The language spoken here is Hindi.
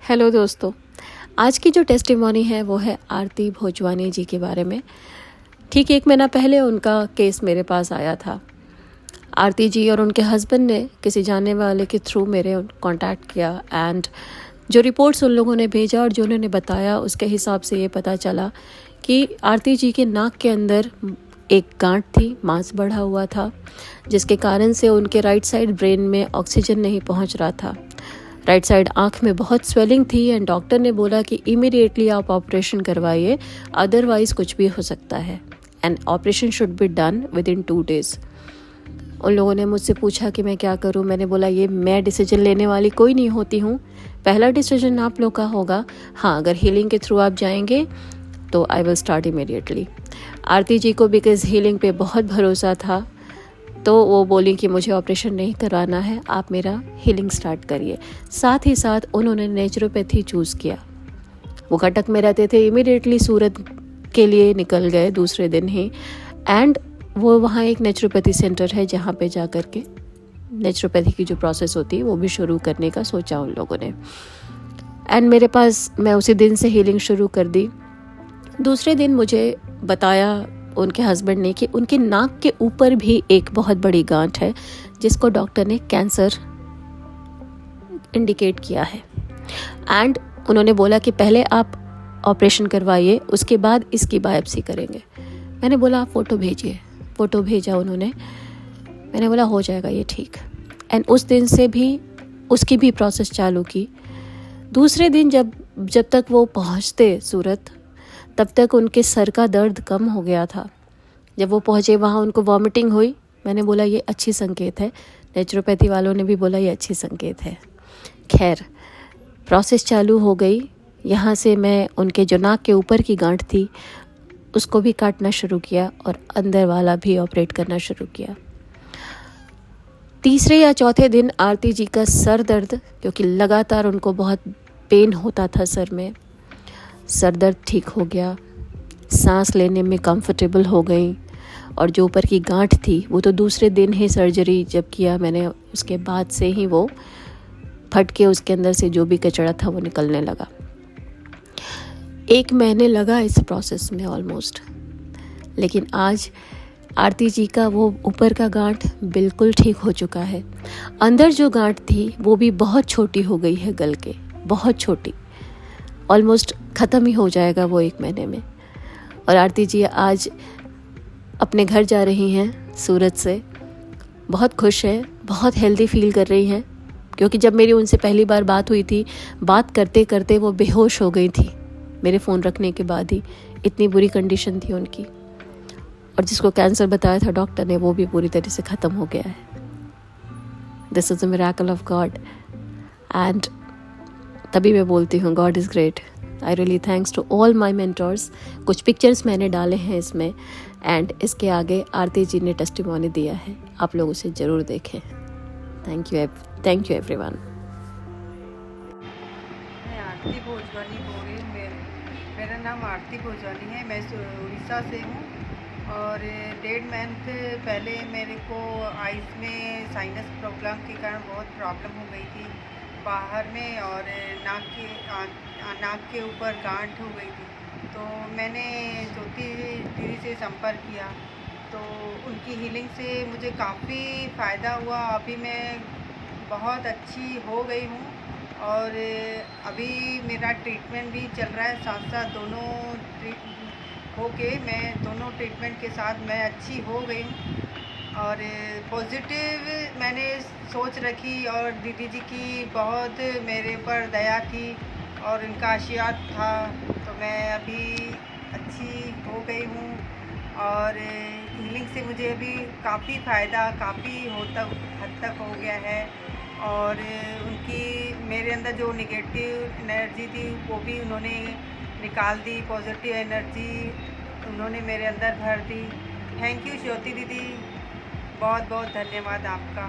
हेलो दोस्तों, आज की जो टेस्टिमोनी है वो है आरती भोजवानी जी के बारे में। ठीक 1 महीना पहले उनका केस मेरे पास आया था। आरती जी और उनके हस्बैंड ने किसी जानने वाले के थ्रू मेरे कांटेक्ट किया एंड जो रिपोर्ट्स उन लोगों ने भेजा और जो उन्होंने बताया उसके हिसाब से ये पता चला कि आरती जी के नाक के अंदर एक गांठ थी, मांस बढ़ा हुआ था, जिसके कारण से उनके राइट साइड ब्रेन में ऑक्सीजन नहीं पहुंच रहा था। राइट साइड आँख में बहुत स्वेलिंग थी एंड डॉक्टर ने बोला कि इमीडिएटली आप ऑपरेशन करवाइए, अदरवाइज़ कुछ भी हो सकता है and operation should be done with in 2 days. उन लोगों ने मुझसे पूछा कि मैं क्या करूं। मैंने बोला ये मैं डिसीजन लेने वाली कोई नहीं होती हूं, पहला डिसीजन आप लोग का होगा। हाँ, अगर हीलिंग के थ्रू आप जाएंगे तो आई विल स्टार्ट इमीडिएटली। आरती जी को बिकॉज हीलिंग पे बहुत भरोसा था तो वो बोली कि मुझे ऑपरेशन नहीं करवाना है, आप मेरा हीलिंग स्टार्ट करिए। साथ ही साथ उन्होंने नेचुरोपैथी चूज़ किया। वो कटक में रहते थे, इमीडिएटली सूरत के लिए निकल गए दूसरे दिन ही एंड वो वहाँ एक नेचुरोपैथी सेंटर है जहाँ पे जा कर के नेचुरोपैथी की जो प्रोसेस होती है वो भी शुरू करने का सोचा उन लोगों ने। एंड मेरे पास मैं उसी दिन से हीलिंग शुरू कर दी। दूसरे दिन मुझे बताया उनके हस्बैंड ने कि उनकी नाक के ऊपर भी एक बहुत बड़ी गांठ है जिसको डॉक्टर ने कैंसर इंडिकेट किया है एंड उन्होंने बोला कि पहले आप ऑपरेशन करवाइए, उसके बाद इसकी बायोप्सी करेंगे। मैंने बोला आप फ़ोटो भेजिए। फ़ोटो भेजा उन्होंने। मैंने बोला हो जाएगा ये ठीक। एंड उस दिन से भी उसकी भी प्रोसेस चालू की। दूसरे दिन जब तक वो पहुंचते सूरत तब तक उनके सर का दर्द कम हो गया था। जब वो पहुँचे वहाँ उनको वॉमिटिंग हुई। मैंने बोला ये अच्छी संकेत है। नेचुरोपैथी वालों ने भी बोला ये अच्छी संकेत है। खैर, प्रोसेस चालू हो गई। यहाँ से मैं उनके जो नाक के ऊपर की गांठ थी उसको भी काटना शुरू किया और अंदर वाला भी ऑपरेट करना शुरू किया। तीसरे या चौथे दिन आरती जी का सर दर्द, क्योंकि लगातार उनको बहुत पेन होता था सर में, सर दर्द ठीक हो गया, सांस लेने में कंफर्टेबल हो गई और जो ऊपर की गांठ थी वो तो दूसरे दिन ही सर्जरी जब किया मैंने उसके बाद से ही वो फट के उसके अंदर से जो भी कचरा था वो निकलने लगा। 1 महीने लगा इस प्रोसेस में ऑलमोस्ट, लेकिन आज आरती जी का वो ऊपर का गांठ बिल्कुल ठीक हो चुका है। अंदर जो गांठ थी वो भी बहुत छोटी हो गई है, गल के बहुत छोटी, ऑलमोस्ट ख़त्म ही हो जाएगा वो 1 महीने में। और आरती जी आज अपने घर जा रही हैं सूरत से, बहुत खुश है, बहुत हेल्दी फील कर रही हैं। क्योंकि जब मेरी उनसे पहली बार बात हुई थी, बात करते करते वो बेहोश हो गई थी मेरे फ़ोन रखने के बाद ही, इतनी बुरी कंडीशन थी उनकी। और जिसको कैंसर बताया था डॉक्टर ने वो भी पूरी तरह से ख़त्म हो गया है। This is a miracle of God and तभी मैं बोलती हूँ God is great. I really thanks to all my mentors. कुछ पिक्चर्स मैंने डाले हैं इसमें एंड इसके आगे आरती जी ने टेस्टिमोनी दिया है, आप लोग उसे ज़रूर देखें। Thank you everyone. मैं आरती भोजवानी बोल रही हूँ। मेरा नाम आरती भोजवानी है। मैं उड़ीसा से हूँ और 1.5 मंथ पहले मेरे को आइज़ में साइनस प्रॉब्लम के कारण बहुत प्रॉब्लम हो गई थी बाहर में, और नाक के ऊपर गांठ हो गई थी। तो मैंने ज्योति दीदी से संपर्क किया तो उनकी हीलिंग से मुझे काफ़ी फ़ायदा हुआ। अभी मैं बहुत अच्छी हो गई हूँ और अभी मेरा ट्रीटमेंट भी चल रहा है, साथ साथ दोनों मैं दोनों ट्रीटमेंट के साथ मैं अच्छी हो गई हूँ। और पॉजिटिव मैंने सोच रखी और दीदी जी की बहुत मेरे पर दया थी और इनका आशीर्वाद था, तो मैं अभी अच्छी हो गई हूँ। और हीलिंग से मुझे अभी काफ़ी फ़ायदा काफ़ी हद तक हो गया है। और उनकी मेरे अंदर जो नेगेटिव एनर्जी थी वो भी उन्होंने निकाल दी, पॉजिटिव एनर्जी उन्होंने मेरे अंदर भर दी। थैंक यू ज्योति दीदी, बहुत बहुत धन्यवाद आपका।